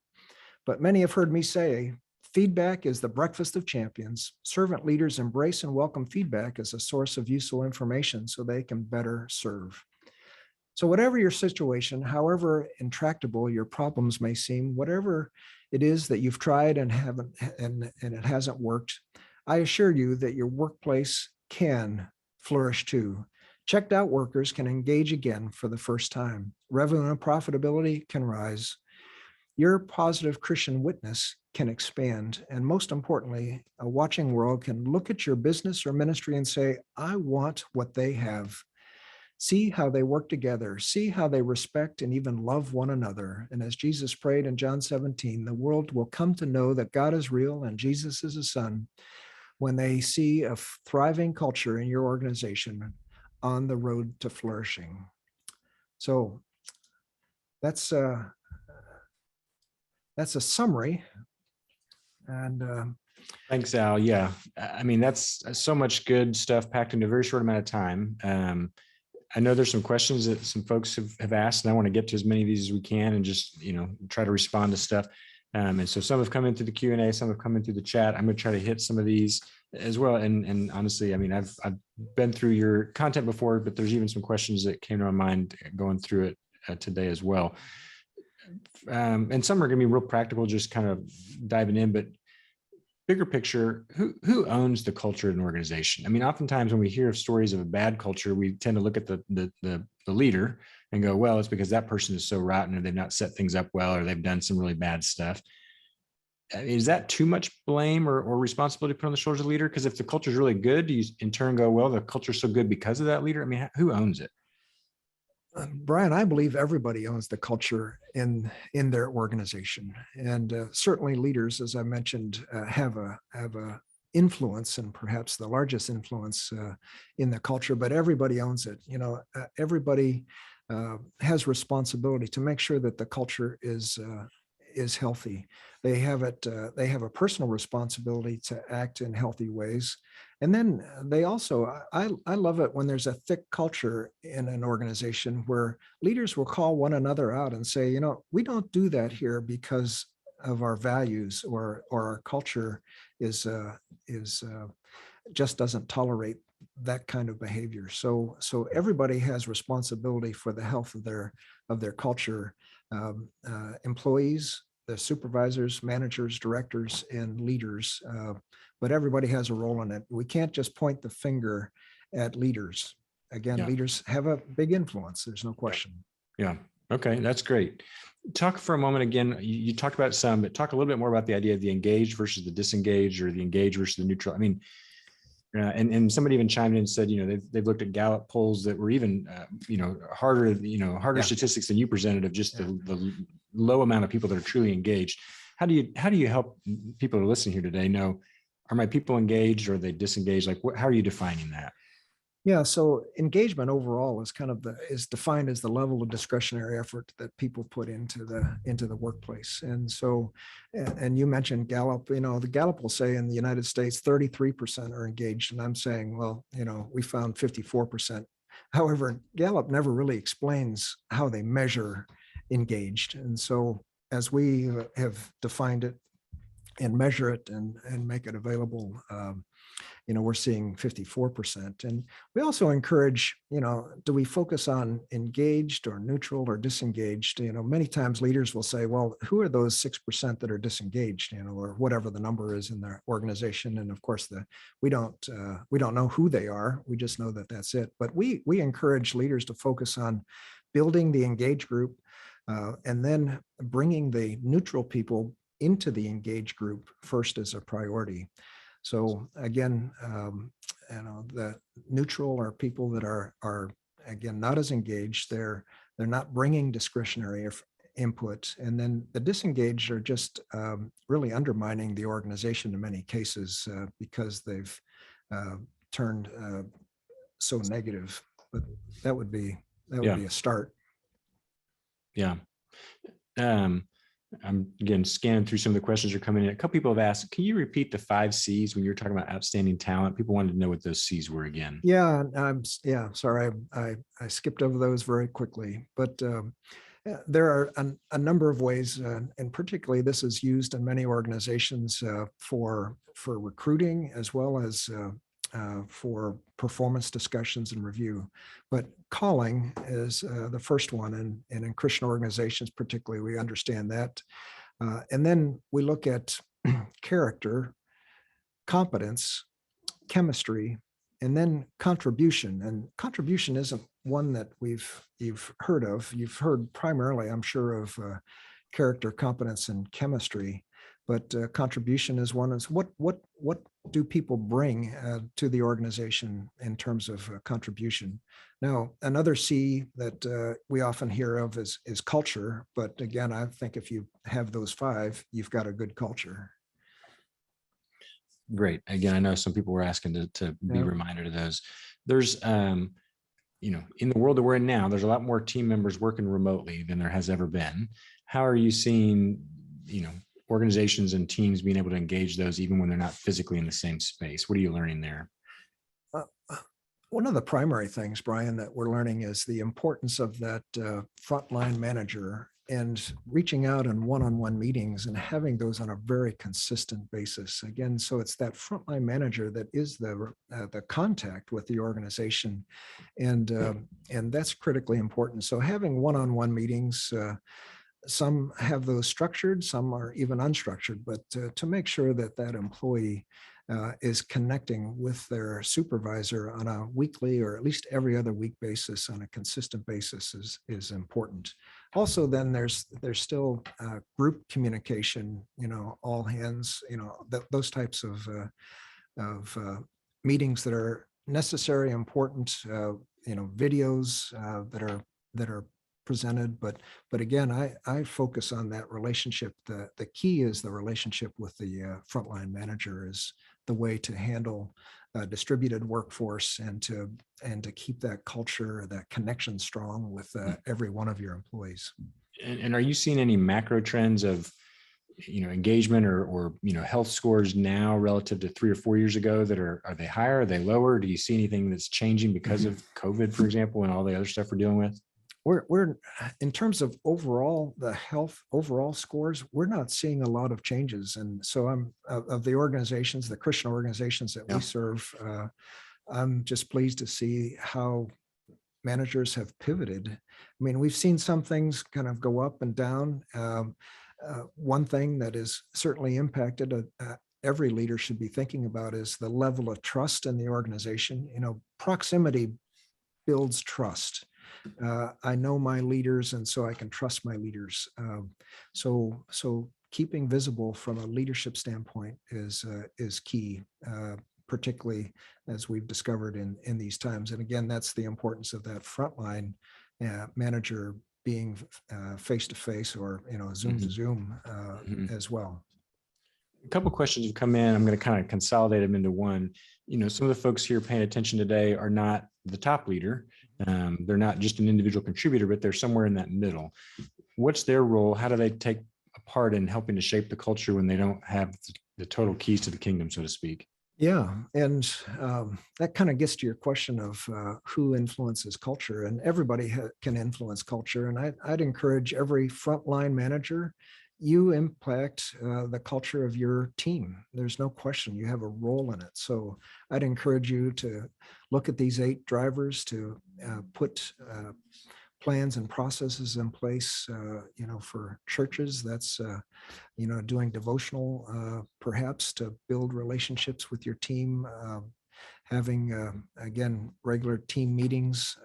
But many have heard me say, feedback is the breakfast of champions. Servant leaders embrace and welcome feedback as a source of useful information so they can better serve. So whatever your situation, however intractable your problems may seem, whatever it is that you've tried and it hasn't worked, I assure you that your workplace can flourish too. Checked out workers can engage again for the first time. Revenue and profitability can rise. Your positive Christian witness can expand. And most importantly, a watching world can look at your business or ministry and say, I want what they have. See how they work together. See how they respect and even love one another. And as Jesus prayed in John 17, the world will come to know that God is real and Jesus is his son when they see a thriving culture in your organization on the road to flourishing. So that's a summary. And thanks, Al. Yeah, I mean, that's so much good stuff packed into a very short amount of time. I know there's some questions that some folks have asked, and I want to get to as many of these as we can and just, try to respond to stuff. And so some have come in through the Q&A, some have come in through the chat. I'm going to try to hit some of these as well. And honestly, I mean, I've been through your content before, but there's even some questions that came to my mind going through it today as well. And some are going to be real practical, just kind of diving in, but bigger picture, who owns the culture of an organization? I mean, oftentimes when we hear of stories of a bad culture, we tend to look at the leader and go, well, it's because that person is so rotten or they've not set things up well, or they've done some really bad stuff. Is that too much blame or responsibility put on the shoulders of the leader? Because if the culture is really good, do you in turn go, well, the culture is so good because of that leader? I mean, who owns it? Brian, I believe everybody owns the culture in their organization, and certainly leaders, as I mentioned, have a influence, and perhaps the largest influence in the culture. But everybody owns it. Everybody has responsibility to make sure that the culture is is healthy. They have it. They have a personal responsibility to act in healthy ways. And then they also, I love it when there's a thick culture in an organization where leaders will call one another out and say, you know, we don't do that here because of our values, or our culture is just doesn't tolerate that kind of behavior. So everybody has responsibility for the health of their culture. Employees, the supervisors, managers, directors, and leaders, but everybody has a role in it. We can't just point the finger at leaders. Again, leaders have a big influence. There's no question. Yeah. Okay, that's great. Talk for a moment again. You talked about some, but talk a little bit more about the idea of the engaged versus the disengaged, or the engaged versus the neutral. I mean, and somebody even chimed in and said, you know, they've looked at Gallup polls that were even, harder statistics than you presented, of just the low amount of people that are truly engaged. How do you help people who are listening here today know, are my people engaged or are they disengaged? Like, how are you defining that? Yeah, so engagement overall is is defined as the level of discretionary effort that people put into the workplace. And so, and you mentioned Gallup. You know, the Gallup will say in the United States 33% are engaged, and I'm saying, well, you know, we found 54%. However, Gallup never really explains how they measure engaged. And so, as we have defined it and measure it and make it available, we're seeing 54%. And we also encourage, do we focus on engaged or neutral or disengaged? Many times leaders will say, well, who are those 6% that are disengaged, or whatever the number is in their organization. And of course, we don't know who they are. We just know that that's it. But we encourage leaders to focus on building the engaged group, and then bringing the neutral people into the engaged group first as a priority. So again, the neutral are people that are again not as engaged. They're not bringing discretionary input, and then the disengaged are just really undermining the organization in many cases, because they've turned so negative. But that would be a start. Yeah. I'm again scanning through some of the questions that are coming in. A couple people have asked, can you repeat the 5 C's when you're talking about outstanding talent? People wanted to know what those C's were again. Yeah, sorry, I skipped over those very quickly, but there are a number of ways, and particularly this is used in many organizations for recruiting, as well as for performance discussions and review. But calling is the first one, and in Christian organizations particularly, we understand that. And then we look at character, competence, chemistry, and then contribution. And contribution isn't one that you've heard of. You've heard primarily, I'm sure, of character, competence, and chemistry. But contribution is one. Is what do people bring to the organization in terms of contribution? Now, another C that we often hear of is culture. But again, I think if you have those 5, you've got a good culture. Great. Again, I know some people were asking to be reminded of those. There's, in the world that we're in now, there's a lot more team members working remotely than there has ever been. How are you seeing, organizations and teams being able to engage those even when they're not physically in the same space? What are you learning there? One of the primary things, Brian, that we're learning is the importance of that frontline manager, and reaching out in one-on-one meetings and having those on a very consistent basis. Again, so it's that frontline manager that is the contact with the organization, and that's critically important. So having one-on-one meetings, some have those structured, some are even unstructured, but to make sure that employee is connecting with their supervisor on a weekly or at least every other week basis on a consistent basis is important. Also, then there's still group communication, all hands, those types of meetings that are necessary, important, videos that are presented, but again, I focus on that relationship. The key is the relationship with the frontline manager is the way to handle a distributed workforce and to keep that culture, that connection strong with every one of your employees. And are you seeing any macro trends of engagement or health scores now relative to 3 or 4 years ago that are they higher? Are they lower? Do you see anything that's changing because of COVID, for example, and all the other stuff we're dealing with? We're in terms of overall the health overall scores, we're not seeing a lot of changes. And so I'm of the organizations, the Christian organizations that we serve, I'm just pleased to see how managers have pivoted. I mean, we've seen some things kind of go up and down. One thing that is certainly impacted, every leader should be thinking about, is the level of trust in the organization. Proximity builds trust. I know my leaders, and so I can trust my leaders. So keeping visible from a leadership standpoint is key, particularly as we've discovered in these times. And again, that's the importance of that frontline manager being face to face or Zoom to Zoom as well. A couple of questions have come in. I'm going to kind of consolidate them into one. Some of the folks here paying attention today are not the top leader. They're not just an individual contributor, but they're somewhere in that middle. What's their role? How do they take a part in helping to shape the culture when they don't have the total keys to the kingdom, so to speak? Yeah, and that kind of gets to your question of who influences culture, and everybody can influence culture. And I'd encourage every frontline manager, you impact the culture of your team. There's no question you have a role in it. So I'd encourage you to look at these 8 drivers, to put plans and processes in place. For churches, that's doing devotional, perhaps to build relationships with your team, having again regular team meetings.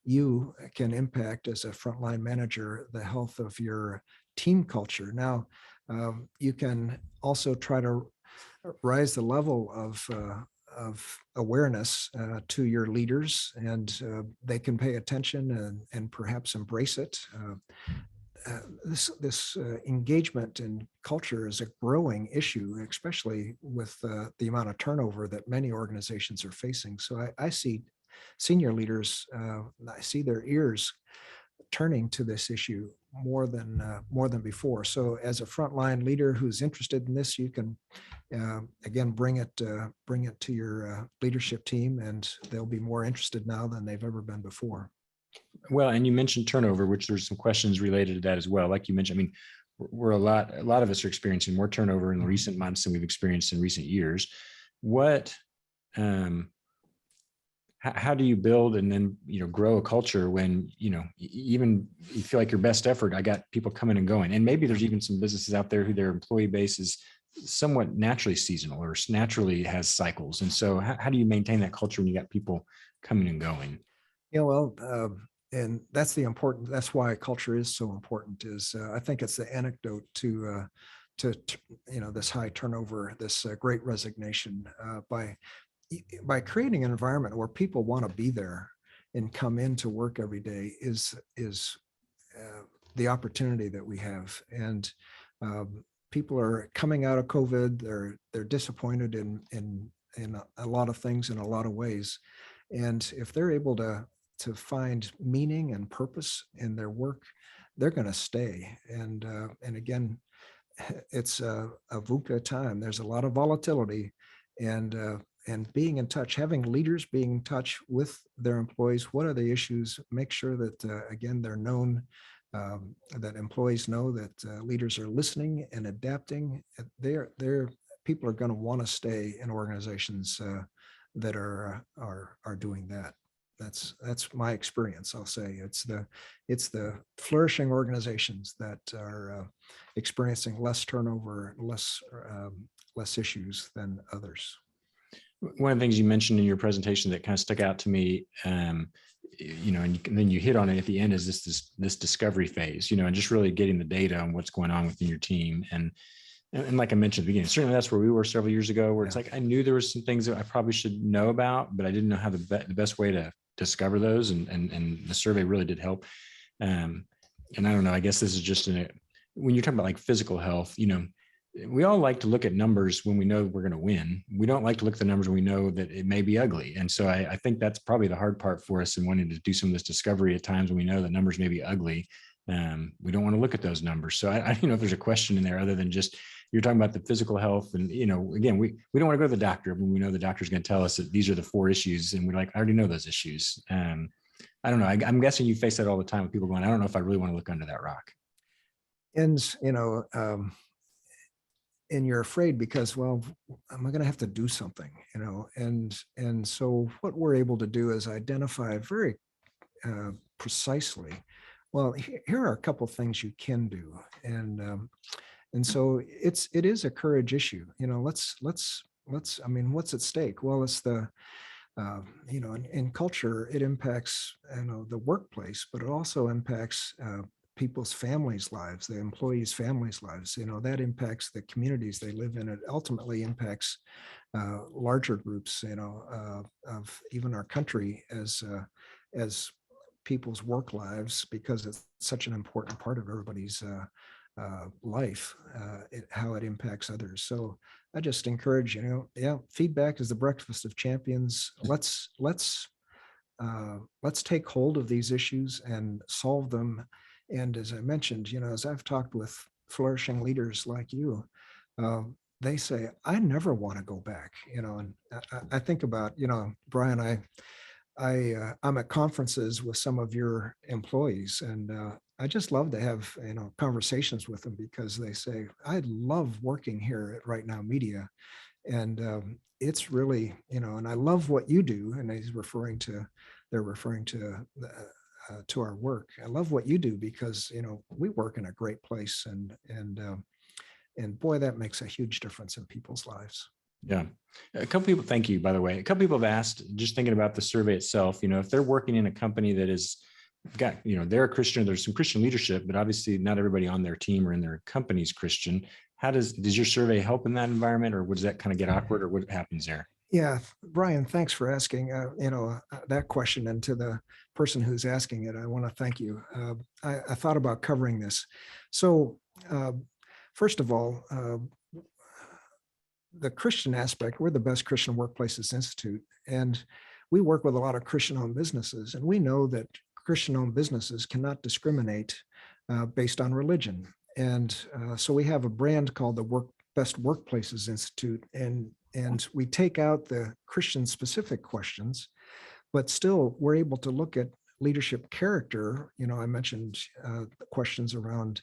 You can impact, as a frontline manager, the health of your team culture. Now, you can also try to rise the level of awareness to your leaders, and they can pay attention and perhaps embrace it. This engagement in culture is a growing issue, especially with the amount of turnover that many organizations are facing. So I see senior leaders, I see their ears turning to this issue more than before. So as a frontline leader who's interested in this, you can again bring it to your leadership team, and they'll be more interested now than they've ever been before. Well, and you mentioned turnover, which there's some questions related to that as well. Like you mentioned, I mean, we're a lot of us are experiencing more turnover in recent months than we've experienced in recent years. What, how do you build and then, grow a culture when, even you feel like your best effort, I got people coming and going, and maybe there's even some businesses out there who their employee base is somewhat naturally seasonal or naturally has cycles. And so how do you maintain that culture when you got people coming and going? And that's why culture is so important, is I think it's the antidote to this high turnover, this great resignation, by creating an environment where people want to be there and come into work every day is the opportunity that we have. And people are coming out of COVID. They're disappointed in a lot of things, in a lot of ways. And if they're able to find meaning and purpose in their work, they're going to stay. And again, it's a VUCA time. There's a lot of volatility, and being in touch, having leaders being in touch with their employees. What are the issues? Make sure that again they're known, that employees know that leaders are listening and adapting. People are going to want to stay in organizations that are doing that. That's my experience. I'll say it's the flourishing organizations that are experiencing less turnover, less issues than others. One of the things you mentioned in your presentation that kind of stuck out to me, and then you hit on it at the end, is this discovery phase, and just really getting the data on what's going on within your team. And like I mentioned at the beginning, certainly that's where we were several years ago, where it's like I knew there was some things that I probably should know about, but I didn't know how the best way to discover those. And the survey really did help. And I don't know, I guess this is just when you're talking about like physical health, we all like to look at numbers when we know we're going to win. We don't like to look at the numbers when we know that it may be ugly. And so I think that's probably the hard part for us in wanting to do some of this discovery at times when we know the numbers may be ugly. We don't want to look at those numbers. So I don't know if there's a question in there other than just you're talking about the physical health. And, again, we don't want to go to the doctor when we know the doctor's going to tell us that these are the 4 issues. And we're like, I already know those issues. I don't know. I'm guessing you face that all the time with people going, I don't know if I really want to look under that rock. And, and you're afraid because, well, am I going to have to do something, and so what we're able to do is identify very precisely, well, here are a couple of things you can do. And so it is a courage issue. Let's, I mean, what's at stake? Well, it's the, in culture, it impacts, the workplace, but it also impacts people's families' lives, the employees' families' lives. That impacts the communities they live in. It ultimately impacts larger groups, of even our country as people's work lives, because it's such an important part of everybody's life, how it impacts others. So I just encourage, feedback is the breakfast of champions. Let's take hold of these issues and solve them. And as I mentioned, as I've talked with flourishing leaders like you, they say, I never want to go back, and I think about, Brian, I'm at conferences with some of your employees, and I just love to have, conversations with them, because they say, I love working here at RightNow Media. And it's really, and I love what you do. And they're referring to our work. I love what you do because, we work in a great place, and boy, that makes a huge difference in people's lives. Yeah. A couple people, thank you, by the way. A couple people have asked, just thinking about the survey itself, if they're working in a company that is got, they're a Christian, there's some Christian leadership, but obviously not everybody on their team or in their company's Christian. How does your survey help in that environment, or does that kind of get awkward, or what happens there? Yeah, Brian, thanks for asking, that question. And to the person who's asking it, I want to thank you. I thought about covering this. So first of all, the Christian aspect, we're the Best Christian Workplaces Institute, and we work with a lot of Christian-owned businesses, and we know that Christian-owned businesses cannot discriminate based on religion. And so we have a brand called the Best Workplaces Institute, and we take out the Christian-specific questions, but still we're able to look at leadership character. I mentioned questions around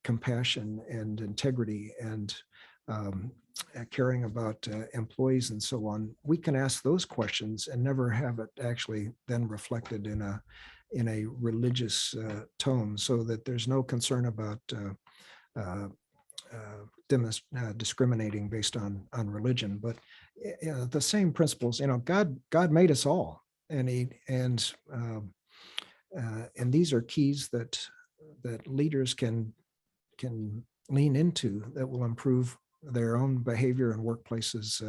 compassion and integrity and caring about employees and so on. We can ask those questions and never have it actually then reflected in a religious tone, so that there's no concern about discriminating based on religion. But the same principles, God made us all, and these are keys that leaders can lean into, that will improve their own behavior in workplaces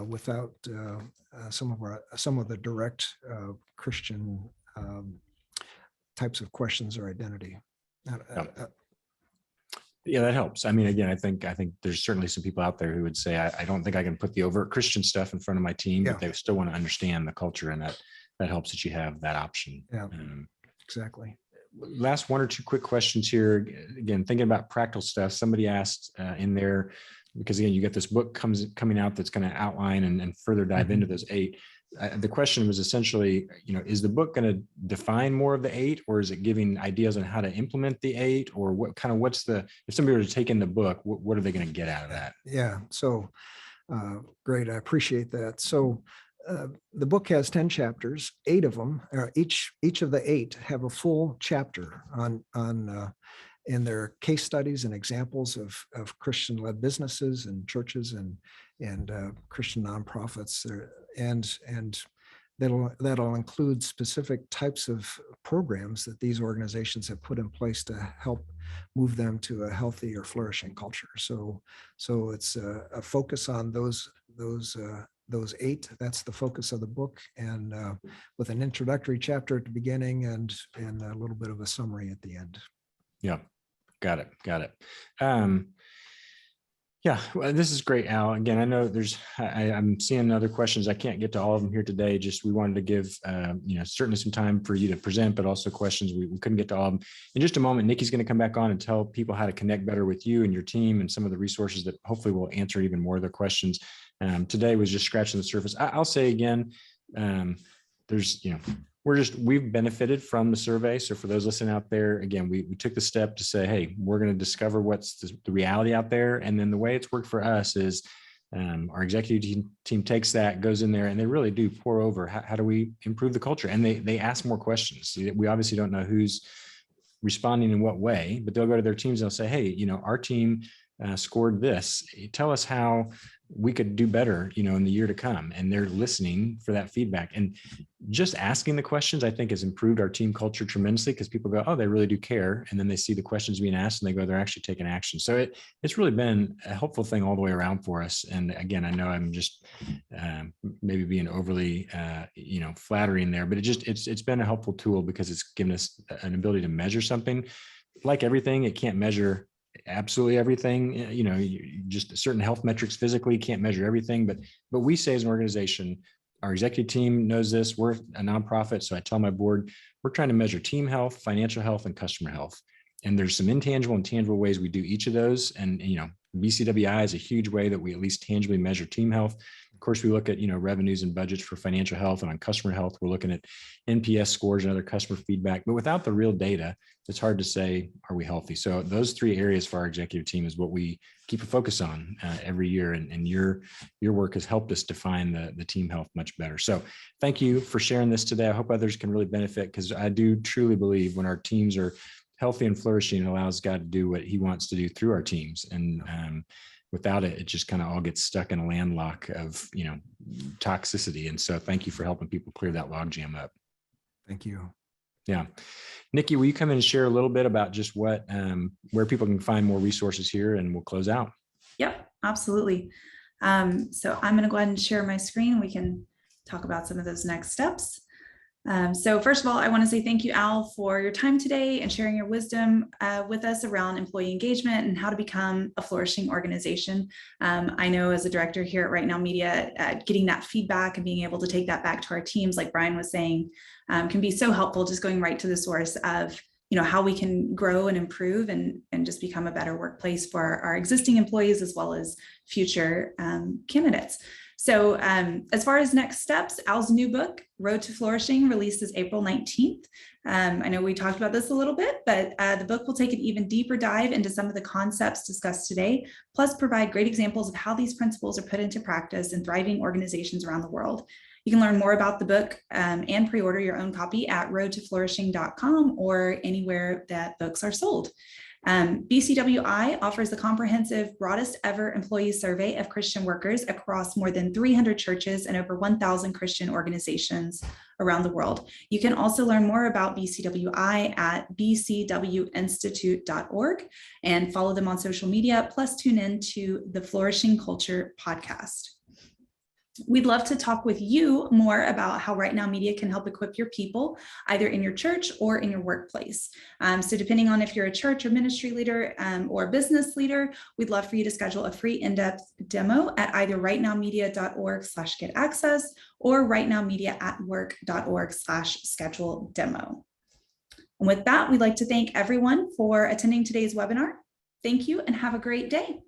without some of the direct Christian types of questions or identity. Yeah, that helps. I mean, again, I think there's certainly some people out there who would say, I don't think I can put the overt Christian stuff in front of my team, but they still want to understand the culture, and that helps that you have that option. Yeah, exactly. Last 1 or 2 quick questions here. Again, thinking about practical stuff. Somebody asked in there, because again, you get this book coming out that's going to outline and further dive into those 8. The question was essentially, is the book going to define more of the 8, or is it giving ideas on how to implement the 8, or if somebody were to take in the book, what are they going to get out of that? Yeah. So great. I appreciate that. So the book has 10 chapters. 8 of them, each of the 8 have a full chapter on in their case studies and examples of Christian-led businesses and churches and Christian nonprofits, and that'll include specific types of programs that these organizations have put in place to help move them to a healthy or flourishing culture. So it's a focus on those 8. That's the focus of the book, and with an introductory chapter at the beginning and a little bit of a summary at the end. Yeah, got it. Yeah, well, this is great, Al. Again, I know I'm seeing other questions. I can't get to all of them here today. Just we wanted to give, certainly some time for you to present, but also questions. We couldn't get to all of them. In just a moment, Nikki's going to come back on and tell people how to connect better with you and your team and some of the resources that hopefully will answer even more of their questions. Today was just scratching the surface. I'll say again, we've benefited from the survey. So for those listening out there, again, we took the step to say, hey, we're going to discover what's the reality out there. And then the way it's worked for us is our executive team takes that, goes in there, and they really do pour over how do we improve the culture? And they ask more questions. We obviously don't know who's responding in what way, but they'll go to their teams and they'll say, hey, our team scored this. Tell us how we could do better, in the year to come. And they're listening for that feedback. And just asking the questions, I think, has improved our team culture tremendously, because people go, oh, they really do care. And then they see the questions being asked and they go, they're actually taking action. So it's really been a helpful thing all the way around for us. And again, I know I'm just maybe being overly, flattering there, but it's been a helpful tool because it's given us an ability to measure something. Like everything, it can't measure absolutely everything. Just certain health metrics physically can't measure everything, but we say as an organization, our executive team knows this. We're a nonprofit, so I tell my board, we're trying to measure team health, financial health, and customer health. And there's some intangible and tangible ways we do each of those. And BCWI is a huge way that we at least tangibly measure team health. Of course, we look at revenues and budgets for financial health, and on customer health, we're looking at NPS scores and other customer feedback. But without the real data, it's hard to say, are we healthy? So those three areas for our executive team is what we keep a focus on every year. And your work has helped us define the team health much better. So thank you for sharing this today. I hope others can really benefit, because I do truly believe when our teams are healthy and flourishing, it allows God to do what he wants to do through our teams. And without it, it just kind of all gets stuck in a landlock of, toxicity. And so thank you for helping people clear that logjam up. Thank you. Yeah. Nikki, will you come in and share a little bit about just what, where people can find more resources here, and we'll close out. Yep, absolutely. So I'm going to go ahead and share my screen. We can talk about some of those next steps. So first of all, I want to say thank you, Al, for your time today and sharing your wisdom with us around employee engagement and how to become a flourishing organization. I know as a director here at RightNow Media, getting that feedback and being able to take that back to our teams, like Brian was saying, can be so helpful, just going right to the source of how we can grow and improve and just become a better workplace for our existing employees as well as future candidates. So as far as next steps, Al's new book, Road to Flourishing, releases April 19th. I know we talked about this a little bit, but the book will take an even deeper dive into some of the concepts discussed today, plus provide great examples of how these principles are put into practice in thriving organizations around the world. You can learn more about the book and pre-order your own copy at roadtoflourishing.com or anywhere that books are sold. BCWI offers the comprehensive, broadest ever employee survey of Christian workers across more than 300 churches and over 1,000 Christian organizations around the world. You can also learn more about BCWI at bcwinstitute.org and follow them on social media, plus tune in to the Flourishing Culture podcast. We'd love to talk with you more about how RightNow Media can help equip your people, either in your church or in your workplace. So depending on if you're a church or ministry leader or business leader, we'd love for you to schedule a free in-depth demo at either rightnowmedia.org/get-access or rightnowmedia@work.org/schedule-demo. And with that, we'd like to thank everyone for attending today's webinar. Thank you and have a great day.